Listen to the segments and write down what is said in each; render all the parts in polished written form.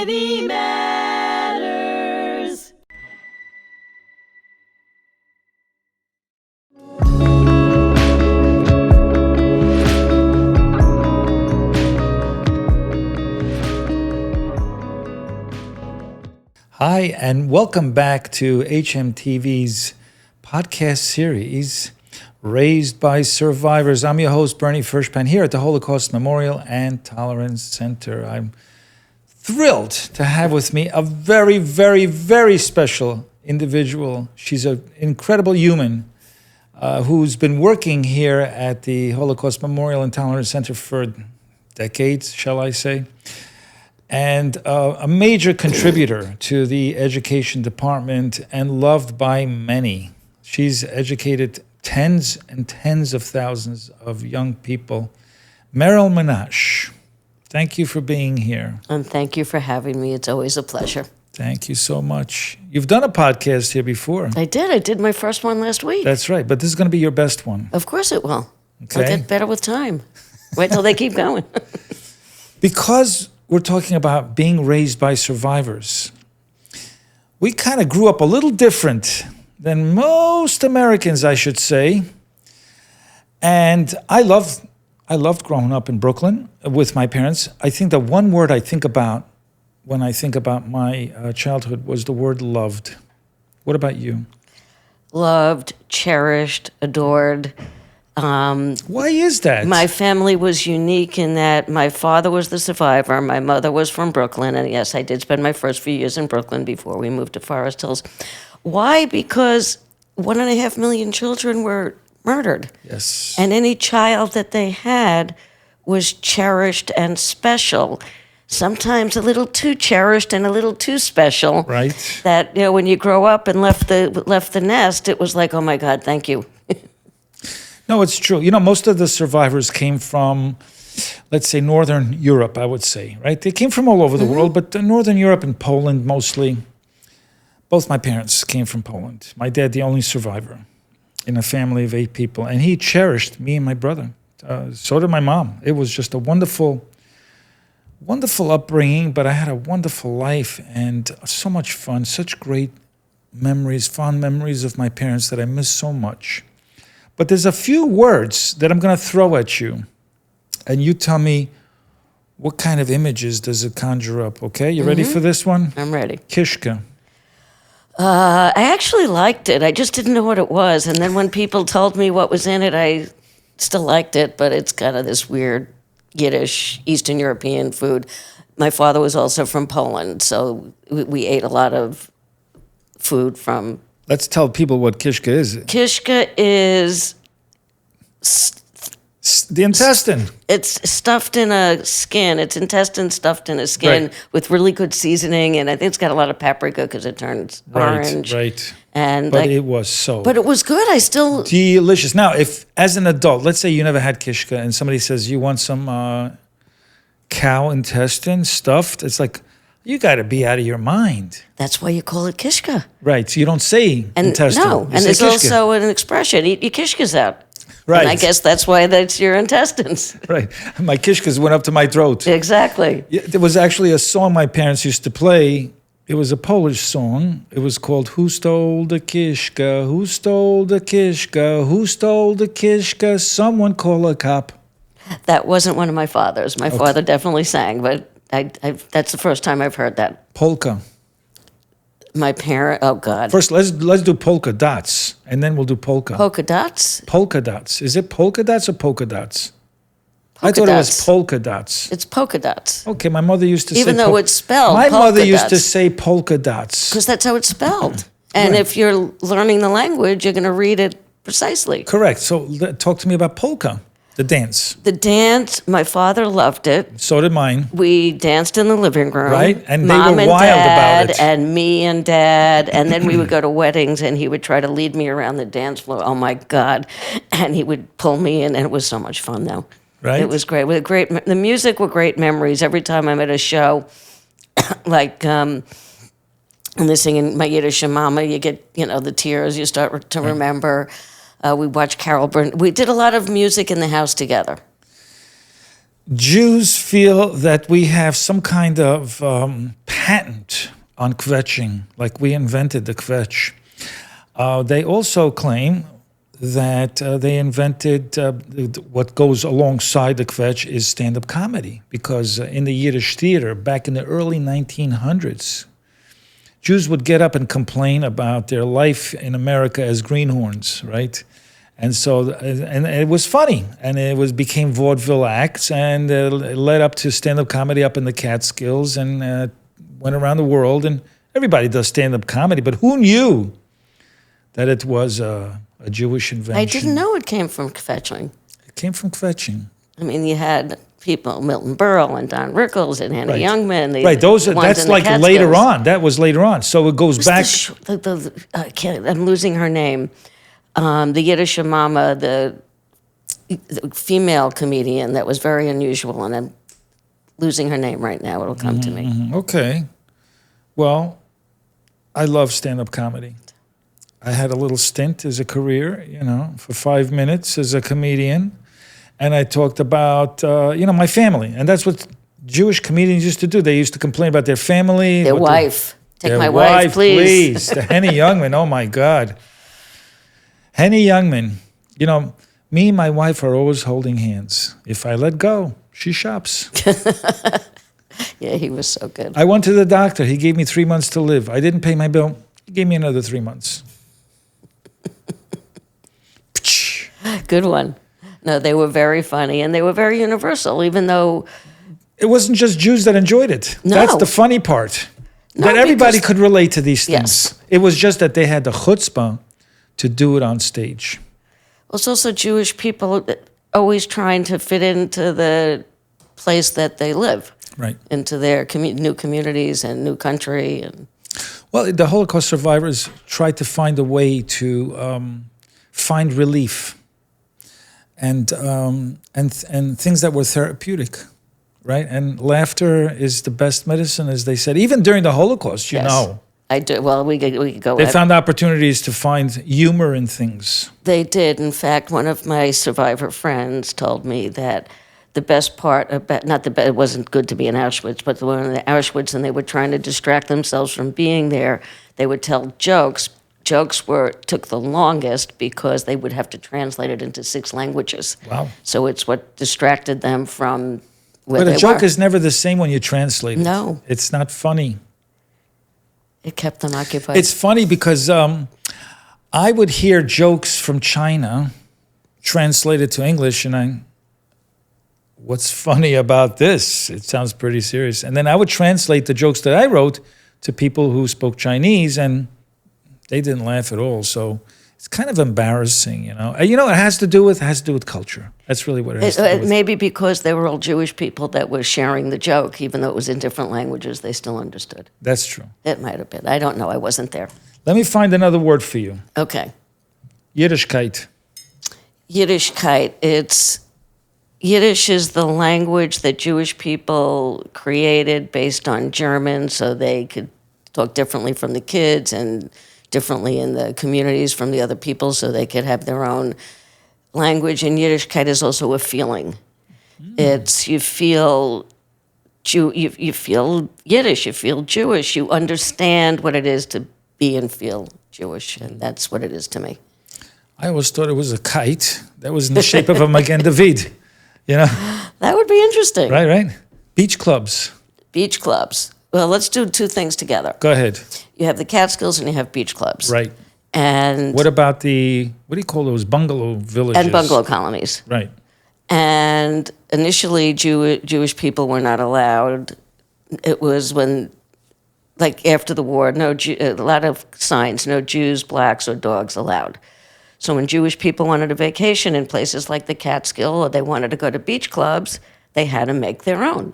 Society Matters. Hi, and welcome back to HMTV's podcast series, Raised by Survivors. I'm your host, Bernie Furshpan, here at the Holocaust Memorial and Tolerance Center. I'm thrilled to have with me a very, very, very special individual. She's an incredible human who's been working here at the Holocaust Memorial and Tolerance Center for decades, shall I say, and a major contributor to the education department and loved by many. She's educated tens and tens of thousands of young people. Meryl Menashe, thank you for being here. And thank you for having me. It's always a pleasure. Thank you so much. You've done a podcast here before. I did. I did my first one last week. That's right, but this is going to be your best one. Of course it will. Okay. I'll get better with time. Wait till they keep going. Because we're talking about being raised by survivors, we kind of grew up a little different than most Americans, I should say. And I loved growing up in Brooklyn with my parents. I think the one word I think about when I think about my childhood was the word loved. What about you? Loved, cherished, adored. Why is that? My family was unique in that my father was the survivor. My mother was from Brooklyn. And yes, I did spend my first few years in Brooklyn before we moved to Forest Hills. Why? Because 1.5 million children were murdered. Yes. And any child that they had was cherished and special. Sometimes a little too cherished and a little too special. Right. That, you know, when you grow up and left the nest, it was like, oh my God, thank you. No, it's true. You know, most of the survivors came from, let's say, Northern Europe, I would say, right? They came from all over the world, but Northern Europe and Poland mostly. Both my parents came from Poland. My dad, the only survivor in a family of 8 people, and he cherished me and my brother. So did my mom. It was just a wonderful, wonderful upbringing, but I had a wonderful life and so much fun, such great memories, fond memories of my parents that I miss so much. But there's a few words that I'm going to throw at you, and you tell me what kind of images does it conjure up, okay? You ready for this one? I'm ready. Kishka. I actually liked it. I just didn't know what it was. And then when people told me what was in it, I still liked it, but it's kind of this weird Yiddish, Eastern European food. My father was also from Poland, so we ate a lot of food from... Let's tell people what kishka is. Kishka is... The intestine. It's stuffed in a skin. It's intestine stuffed in a skin with really good seasoning, and I think it's got a lot of paprika because it turns orange. Right. And but it was so... But it was good. I still... Delicious. Now, if as an adult, let's say you never had kishka, and somebody says, you want some cow intestine stuffed? It's like, you got to be out of your mind. That's why you call it kishka. Right. So you don't say intestine. No, and there's also an expression, eat your kishkas out. Right. And I guess that's why that's your intestines. Right. My kishkas went up to my throat. Exactly. Yeah, there was actually a song my parents used to play. It was a Polish song. It was called Who Stole the Kishka? Who stole the Kishka? Who stole the Kishka? Someone call a cop. That wasn't one of my father's. My father definitely sang, but I that's the first time I've heard that. Polka. My parent, oh God. First, let's do polka dots, and then we'll do polka. Polka dots? Polka dots. Is it polka dots or polka dots? Polka I thought dots. it was polka dots. It's polka dots. Okay, my mother used to say... Even though it's spelled My polka mother used to dots. say polka dots. Because that's how it's spelled. And Right. if you're learning the language, you're going to read it precisely. Correct. So talk to me about polka, the dance. The dance, my father loved it. So did mine. We danced in the living room. Right, and they Mom were and wild Dad, about it. And me and Dad. And then we would go to weddings, and he would try to lead me around the dance floor. Oh, my God. And he would pull me in, and it was so much fun, though. Right. It was great. The music were great memories. Every time I'm at a show, like... and they're singing my Yiddish and Mama, you get, the tears, you start to remember. We watched Carol Burnett. We did a lot of music in the house together. Jews feel that we have some kind of patent on kvetching, like we invented the kvetch. They also claim that they invented what goes alongside the kvetch is stand-up comedy, because in the Yiddish theater back in the early 1900s, Jews would get up and complain about their life in America as greenhorns, right? And so, and it was funny, and it became vaudeville acts, and it led up to stand-up comedy up in the Catskills, and went around the world, and everybody does stand-up comedy, but who knew that it was a Jewish invention? I didn't know it came from kvetching. It came from kvetching. I mean, you had people, Milton Berle and Don Rickles and Hannah Right. Youngman. Right, that's like later on. That was later on. So it goes back. I'm losing her name. The Yiddish mama, the female comedian that was very unusual, and I'm losing her name right now. It'll come to me. Okay. Well, I love stand-up comedy. I had a little stint as a career, for 5 minutes as a comedian. And I talked about, my family. And that's what Jewish comedians used to do. They used to complain about their family. Their wife. Take their my wife, please. The Henny Youngman, oh my God. Henny Youngman, me and my wife are always holding hands. If I let go, she shops. Yeah, he was so good. I went to the doctor. He gave me 3 months to live. I didn't pay my bill. He gave me another 3 months. Good one. No, they were very funny, and they were very universal, even though... It wasn't just Jews that enjoyed it. No. That's the funny part. No, that everybody because- could relate to these things. Yes. It was just that they had the chutzpah to do it on stage. Well, it's also Jewish people always trying to fit into the place that they live, Right. into their new communities and new country. And Well, the Holocaust survivors tried to find a way to find relief and things that were therapeutic, right? And laughter is the best medicine, as they said. Even during the Holocaust, you Yes. know. I do. Well, we could go. They found opportunities to find humor in things. They did. In fact, one of my survivor friends told me that the best part about, it wasn't good to be in Auschwitz, but when in Auschwitz and they were trying to distract themselves from being there, they would tell jokes. Jokes took the longest because they would have to translate it into 6 languages. Wow. So it's what distracted them from where But they a joke were. is never the same when you translate it. No. It's not funny. It kept them occupied. It's funny because I would hear jokes from China translated to English, and what's funny about this? It sounds pretty serious. And then I would translate the jokes that I wrote to people who spoke Chinese, and they didn't laugh at all. So it's kind of embarrassing, you know. It has to do with culture. That's really what it has to do with. Maybe because they were all Jewish people that were sharing the joke, even though it was in different languages, they still understood. That's true. It might have been. I don't know. I wasn't there. Let me find another word for you. Okay. Yiddishkeit. Yiddishkeit. Yiddish is the language that Jewish people created based on German, so they could talk differently from the kids and differently in the communities from the other people, so they could have their own language. And Yiddishkeit is also a feeling. It's you feel Yiddish, you feel Jewish, you understand what it is to be and feel Jewish, and that's what it is to me. I always thought it was a kite that was in the shape of a Magen David. You know? That would be interesting. Right. Beach clubs. Beach clubs. Well, let's do 2 things together. Go ahead. You have the Catskills and you have beach clubs. Right. And What about what do you call those bungalow villages? and bungalow colonies. Right. And initially, Jewish people were not allowed. It was when, like after the war, a lot of signs, no Jews, blacks, or dogs allowed. So when Jewish people wanted a vacation in places like the Catskill, or they wanted to go to beach clubs, they had to make their own.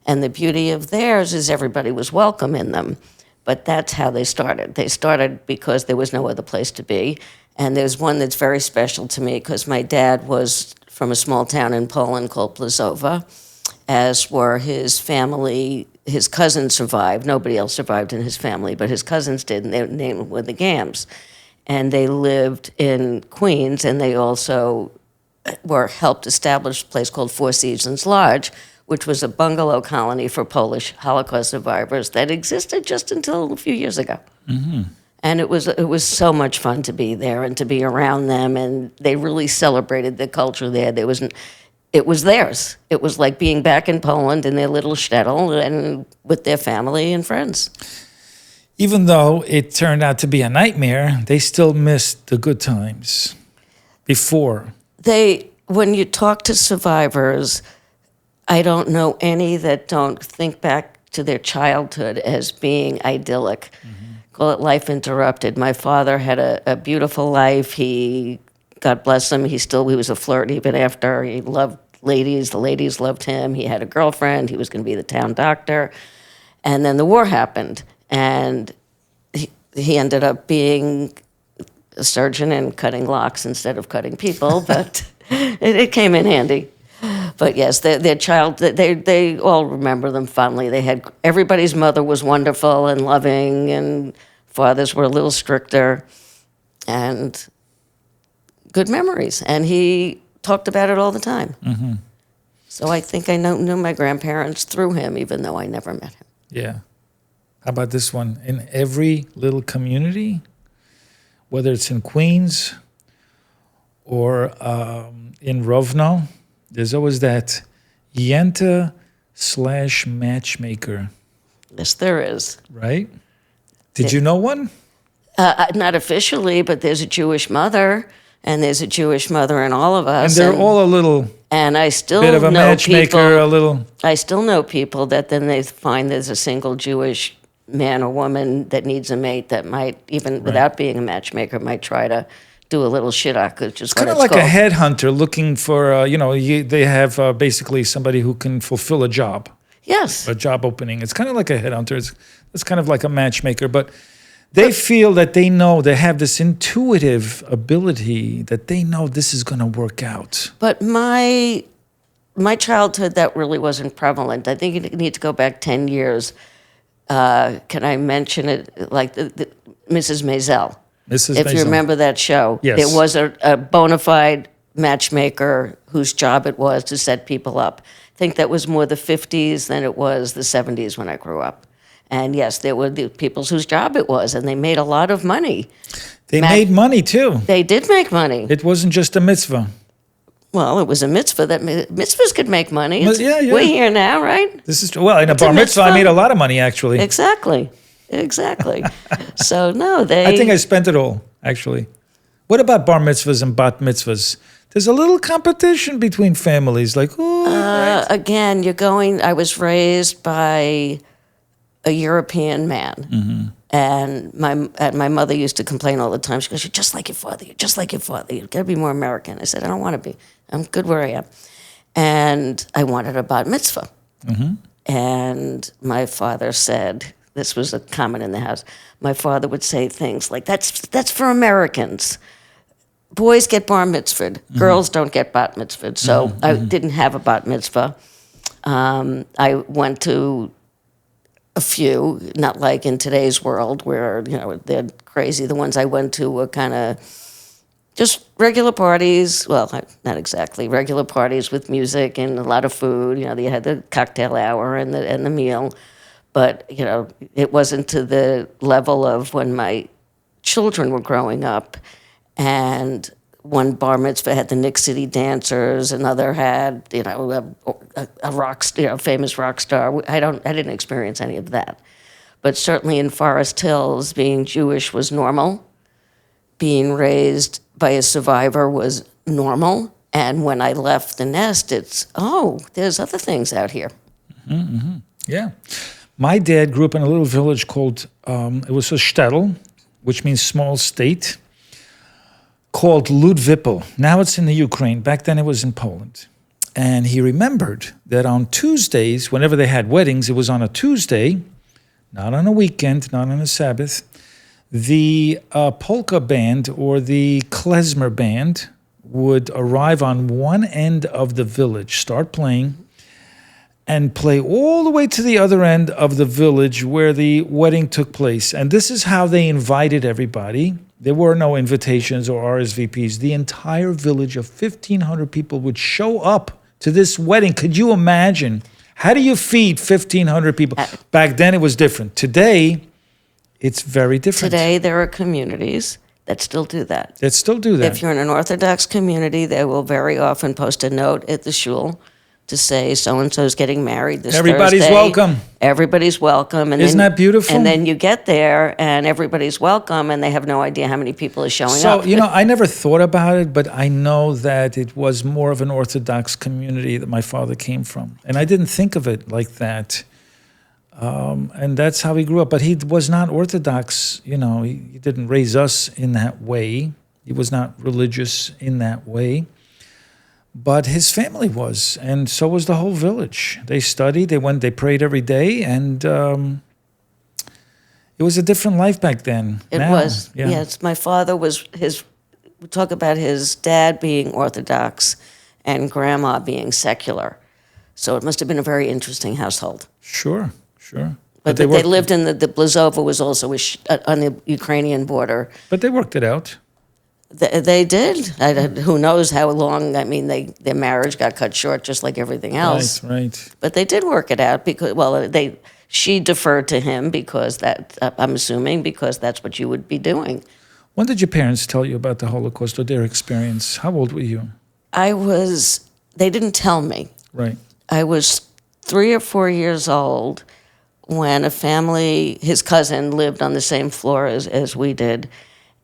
And the beauty of theirs is everybody was welcome in them. But that's how they started. They started because there was no other place to be. And there's one that's very special to me because my dad was from a small town in Poland called Plazova, as were his family. His cousins survived. Nobody else survived in his family, but his cousins did, and their name were the Gams. And they lived in Queens, and they also helped establish a place called Four Seasons Lodge, which was a bungalow colony for Polish Holocaust survivors that existed just until a few years ago. And it was so much fun to be there and to be around them, and they really celebrated the culture there. It was theirs. It was like being back in Poland in their little shtetl and with their family and friends. Even though it turned out to be a nightmare, they still missed the good times before. When you talk to survivors, I don't know any that don't think back to their childhood as being idyllic. Call it life interrupted. My father had a beautiful life. God bless him, he was a flirt even after. He loved ladies. The ladies loved him. He had a girlfriend. He was going to be the town doctor. And then the war happened. And he ended up being a surgeon and cutting locks instead of cutting people. But it came in handy. But yes, their child, they all remember them fondly. Everybody's mother was wonderful and loving, and fathers were a little stricter. And good memories, and he talked about it all the time. So I think I knew my grandparents through him, even though I never met him. Yeah. How about this one? In every little community, whether it's in Queens or in Rovno, there's always that Yenta/matchmaker. Yes, there is. Right? Did you know one? Not officially, but there's a Jewish mother. And there's a Jewish mother in all of us. And they're all a little and I still bit of a know matchmaker, people, a little. I still know people that then they find there's a single Jewish man or woman that needs a mate that might, even without being a matchmaker, might try to do a little shidduch, which is Kind of like a headhunter looking for, they have basically somebody who can fulfill a job. Yes. A job opening. It's kind of like a headhunter. It's kind of like a matchmaker, but they feel that they have this intuitive ability that they know this is going to work out. But my childhood, that really wasn't prevalent. I think you need to go back 10 years. Can I mention it? Like the Mrs. Maisel. If you remember that show. Yes. There was a bona fide matchmaker whose job it was to set people up. I think that was more the 50s than it was the 70s when I grew up. And yes, there were the people whose job it was, and they made a lot of money. They made money too. They did make money. It wasn't just a mitzvah. Well, it was a mitzvah. Mitzvahs could make money. Yeah. We're here now, right? This is well, in a bar mitzvah, I made a lot of money actually. Exactly. So no, I think I spent it all actually. What about bar mitzvahs and bat mitzvahs? There's a little competition between families. Like, right. Again, I was raised by a European man. And my mother used to complain all the time. She goes, "You're just like your father. You're just like your father. You've got to be more American." I said, "I don't want to be. I'm good where I am." And I wanted a bat mitzvah. And my father said, this was a common in the house, my father would say things like, that's for Americans. Boys get bar mitzvahed. Girls don't get bat mitzvahed. So I didn't have a bat mitzvah. I went to a few, not like in today's world where, they're crazy. The ones I went to were kind of just regular parties. Well, not exactly. Regular parties with music and a lot of food. They had the cocktail hour and the meal. But, it wasn't to the level of when my children were growing up. And one bar mitzvah had the Nick City Dancers, another had, a rock, famous rock star. I didn't experience any of that. But certainly in Forest Hills, being Jewish was normal. Being raised by a survivor was normal. And when I left the nest, there's other things out here. Yeah. My dad grew up in a little village called, it was a shtetl, which means small state, called Ludwipol. Now it's in the Ukraine. Back then it was in Poland. And he remembered that on Tuesdays, whenever they had weddings, it was on a Tuesday, not on a weekend, not on a Sabbath, the polka band or the klezmer band would arrive on one end of the village, start playing, and play all the way to the other end of the village where the wedding took place. And this is how they invited everybody. There were no invitations or RSVPs. The entire village of 1,500 people would show up to this wedding. Could you imagine How do you feed 1,500 people? Back then, it was different. Today, it's very different. Today, there are communities that still do that. That still do that. If you're in an Orthodox community, they will very often post a note at the shul to say so-and-so is getting married this Everybody's Thursday. welcome. Everybody's welcome. And Isn't that beautiful? And then you get there, and everybody's welcome, and they have no idea how many people are showing up. So, I never thought about it, but I know that it was more of an Orthodox community that my father came from. And I didn't think of it like that. And that's how he grew up. But he was not Orthodox, he didn't raise us in that way. He was not religious in that way. But his family was, and so was the whole village. They studied, they prayed every day, and it was a different life back then. It was, yes. My father was we talk about his dad being Orthodox and grandma being secular. So it must have been a very interesting household. Sure. But they lived in the Blazova was also on the Ukrainian border. But they worked it out. They did. Who knows how long? I mean, their marriage got cut short, just like everything else. Right. But they did work it out because, she deferred to him because I'm assuming because that's what you would be doing. When did your parents tell you about the Holocaust or their experience? How old were you? They didn't tell me. Right. I was 3 or 4 years old when his cousin lived on the same floor as we did.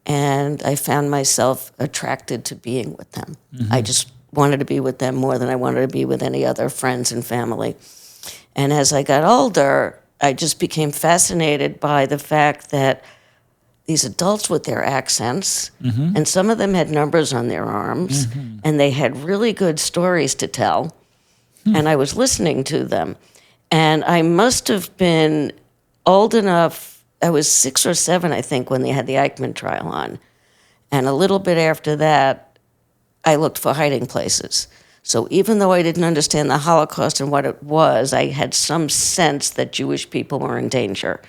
And I found myself attracted to being with them. Mm-hmm. I just wanted to be with them more than I wanted to be with any other friends and family. And as I got older, I just became fascinated by the fact that these adults with their accents, mm-hmm. and some of them had numbers on their arms, mm-hmm. and they had really good stories to tell, and I was listening to them. And I must have been old enough. I was 6 or 7, I think, when they had the Eichmann trial on. And a little bit after that, I looked for hiding places. So even though I didn't understand the Holocaust and what it was, I had some sense that Jewish people were in danger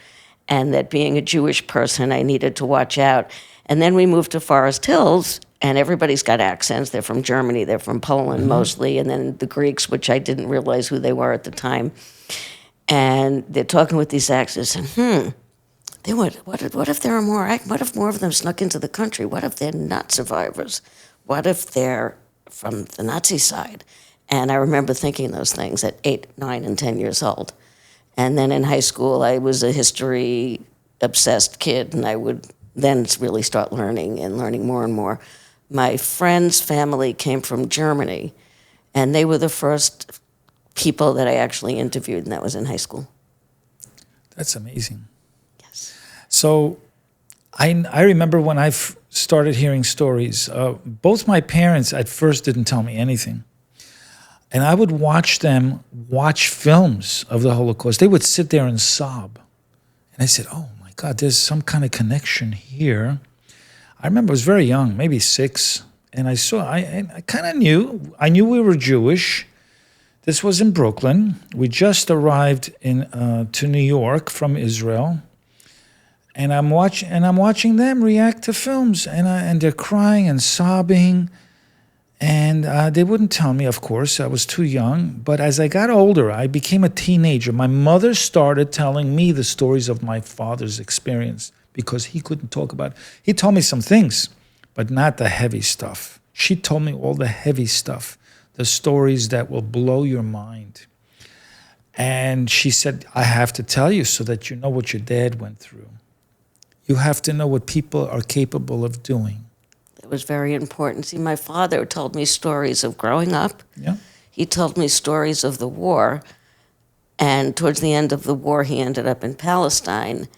and that being a Jewish person, I needed to watch out. And then we moved to Forest Hills, and everybody's got accents. They're from Germany, they're from Poland mm-hmm. mostly, and then the Greeks, which I didn't realize who they were at the time. And they're talking with these accents, and what if there are more? What if more of them snuck into the country? What if they're not survivors? What if they're from the Nazi side? And I remember thinking those things at 8, 9, and 10 years old. And then in high school, I was a history-obsessed kid, and I would then really start learning more and more. My friend's family came from Germany, and they were the first people that I actually interviewed, and that was in high school. That's amazing. So I remember when I started hearing stories, both my parents at first didn't tell me anything. And I would watch them watch films of the Holocaust. They would sit there and sob. And I said, oh my God, there's some kind of connection here. I remember I was very young, maybe 6. And I kind of knew. I knew we were Jewish. This was in Brooklyn. We just arrived to New York from Israel. And I'm watching them react to films, and they're crying and sobbing, and they wouldn't tell me, of course. I was too young. But as I got older, I became a teenager. My mother started telling me the stories of my father's experience because he couldn't talk about it. He told me some things, but not the heavy stuff. She told me all the heavy stuff, the stories that will blow your mind. And she said, I have to tell you so that you know what your dad went through. You have to know what people are capable of doing. It was very important. See, my father told me stories of growing up. Yeah. He told me stories of the war. And towards the end of the war, he ended up in Palestine.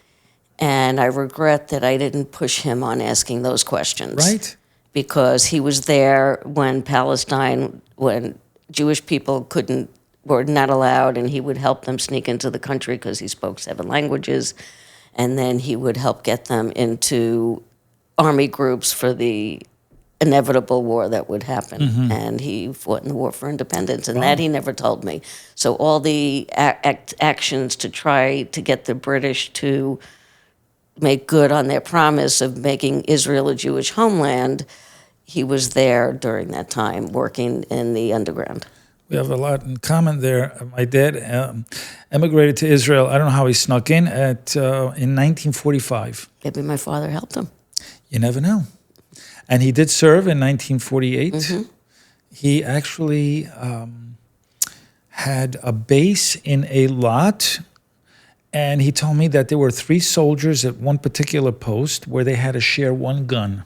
And I regret that I didn't push him on asking those questions. Right. Because he was there when Jewish people were not allowed, and he would help them sneak into the country because he spoke 7 languages. And then he would help get them into army groups for the inevitable war that would happen. Mm-hmm. And he fought in the War for Independence, and that he never told me. So all the actions to try to get the British to make good on their promise of making Israel a Jewish homeland, he was there during that time working in the underground. We have a lot in common there. My dad emigrated to Israel. I don't know how he snuck in in 1945. Maybe my father helped him. You never know. And he did serve in 1948. He actually had a base in a lot, and he told me that there were 3 soldiers at one particular post where they had to share one gun.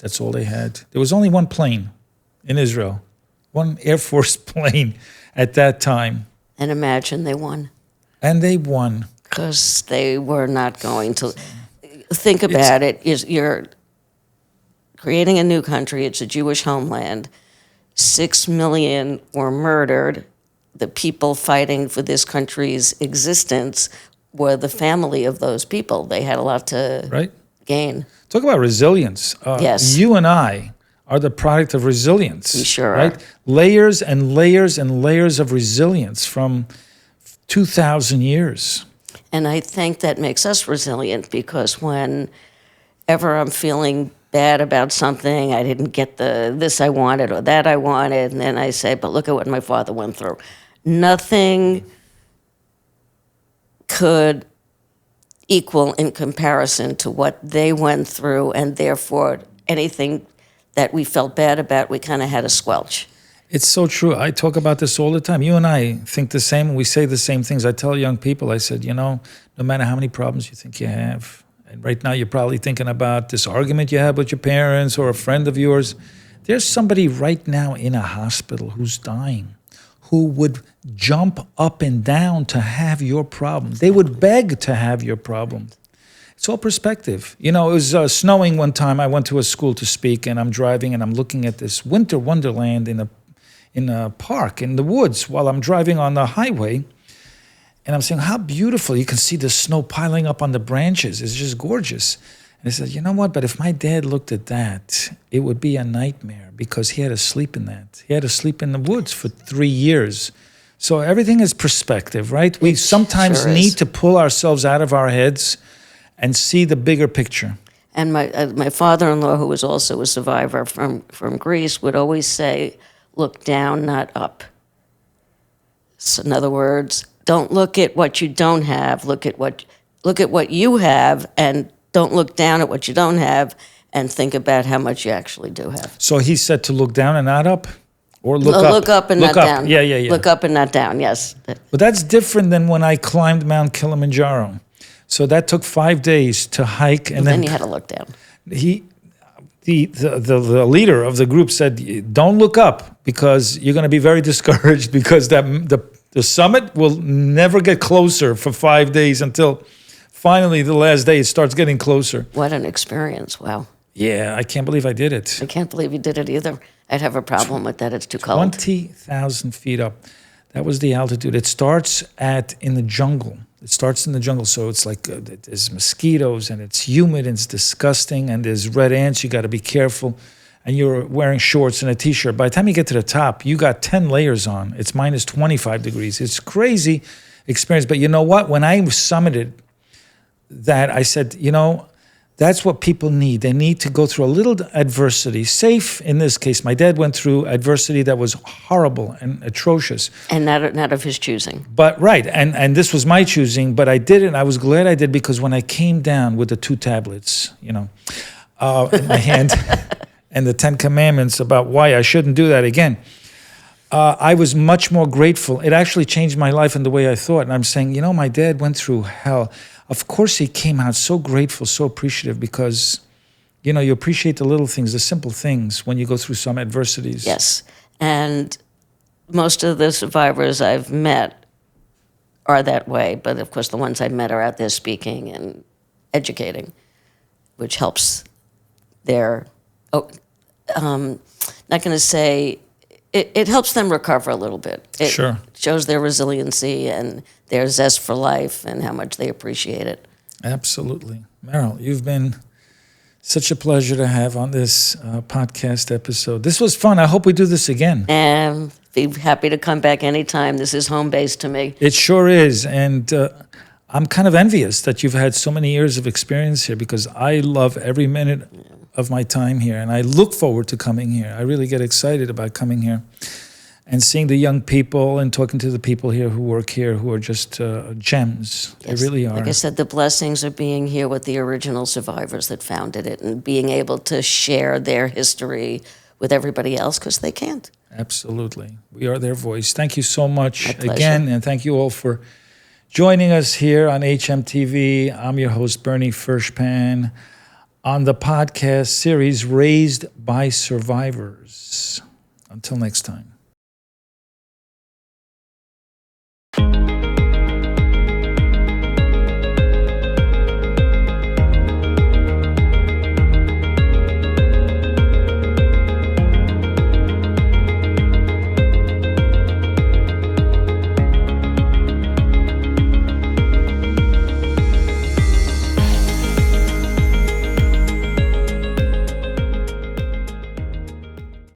That's all they had. There was only one plane in Israel, one Air Force plane at that time. And imagine they won. And they won. Because they were not going to. Think about it. You're creating a new country. It's a Jewish homeland. 6 million were murdered. The people fighting for this country's existence were the family of those people. They had a lot to gain. Talk about resilience. Yes. You and I are the product of resilience. We sure right? are. Layers and layers and layers of resilience from 2,000 years. And I think that makes us resilient, because whenever I'm feeling bad about something, I didn't get this I wanted or that I wanted, and then I say, but look at what my father went through. Nothing could equal in comparison to what they went through, and therefore anything that we felt bad about, we kind of had to squelch. It's so true. I talk about this all the time. You and I think the same, and we say the same things. I tell young people, I said, no matter how many problems you think you have, and right now you're probably thinking about this argument you had with your parents or a friend of yours, there's somebody right now in a hospital who's dying, who would jump up and down to have your problem. They would beg to have your problem. It's all perspective. It was snowing one time. I went to a school to speak, and I'm driving, and I'm looking at this winter wonderland in a park in the woods while I'm driving on the highway. And I'm saying, how beautiful. You can see the snow piling up on the branches. It's just gorgeous. And I said, you know what? But if my dad looked at that, it would be a nightmare, because he had to sleep in that. He had to sleep in the woods for 3 years. So everything is perspective, right? We sometimes need to pull ourselves out of our heads and see the bigger picture. And my father-in-law, who was also a survivor from Greece, would always say, look down, not up. So in other words, don't look at what you don't have. Look at what you have, and don't look down at what you don't have, and think about how much you actually do have. So he said to look down and not up? Or look up? Look up and not down. Yeah. Look up and not down, yes. But that's different than when I climbed Mount Kilimanjaro. So that took 5 days to hike. And then you had to look down. The leader of the group said, don't look up, because you're going to be very discouraged, because the summit will never get closer for 5 days until finally the last day it starts getting closer. What an experience. Wow. Yeah, I can't believe I did it. I can't believe you did it either. I'd have a problem with that. It's too cold. 20,000 feet up. That was the altitude. It starts in the jungle. It starts in the jungle, so it's like there's mosquitoes, and it's humid, and it's disgusting, and there's red ants. You got to be careful, and you're wearing shorts and a T-shirt. By the time you get to the top, you got 10 layers on. It's minus 25 degrees. It's crazy experience. But you know what? When I summited that, I said, that's what people need. They need to go through a little adversity. Safe, in this case. My dad went through adversity that was horrible and atrocious. And not of his choosing. But right, and this was my choosing, but I did it, and I was glad I did, because when I came down with the 2 tablets, in my hand, and the 10 Commandments about why I shouldn't do that again, I was much more grateful. It actually changed my life in the way I thought. And I'm saying, my dad went through hell. Of course he came out so grateful, so appreciative, because, you appreciate the little things, the simple things, when you go through some adversities. Yes. And most of the survivors I've met are that way. But, of course, the ones I've met are out there speaking and educating, which helps their, not going to say, it helps them recover a little bit. It shows their resiliency and their zest for life and how much they appreciate it. Absolutely. Meryl, you've been such a pleasure to have on this podcast episode. This was fun. I hope we do this again. And be happy to come back anytime. This is home base to me. It sure is. And I'm kind of envious that you've had so many years of experience here, because I love every minute of my time here, and I look forward to coming here. I really get excited about coming here. and seeing the young people and talking to the people here who work here who are just gems. Yes. They really are. Like I said, the blessings of being here with the original survivors that founded it and being able to share their history with everybody else because they can't. Absolutely. We are their voice. Thank you so much My pleasure. again, and thank you all for joining us here on HMTV. I'm your host, Bernie Furshpan, on the podcast series Raised by Survivors. Until next time.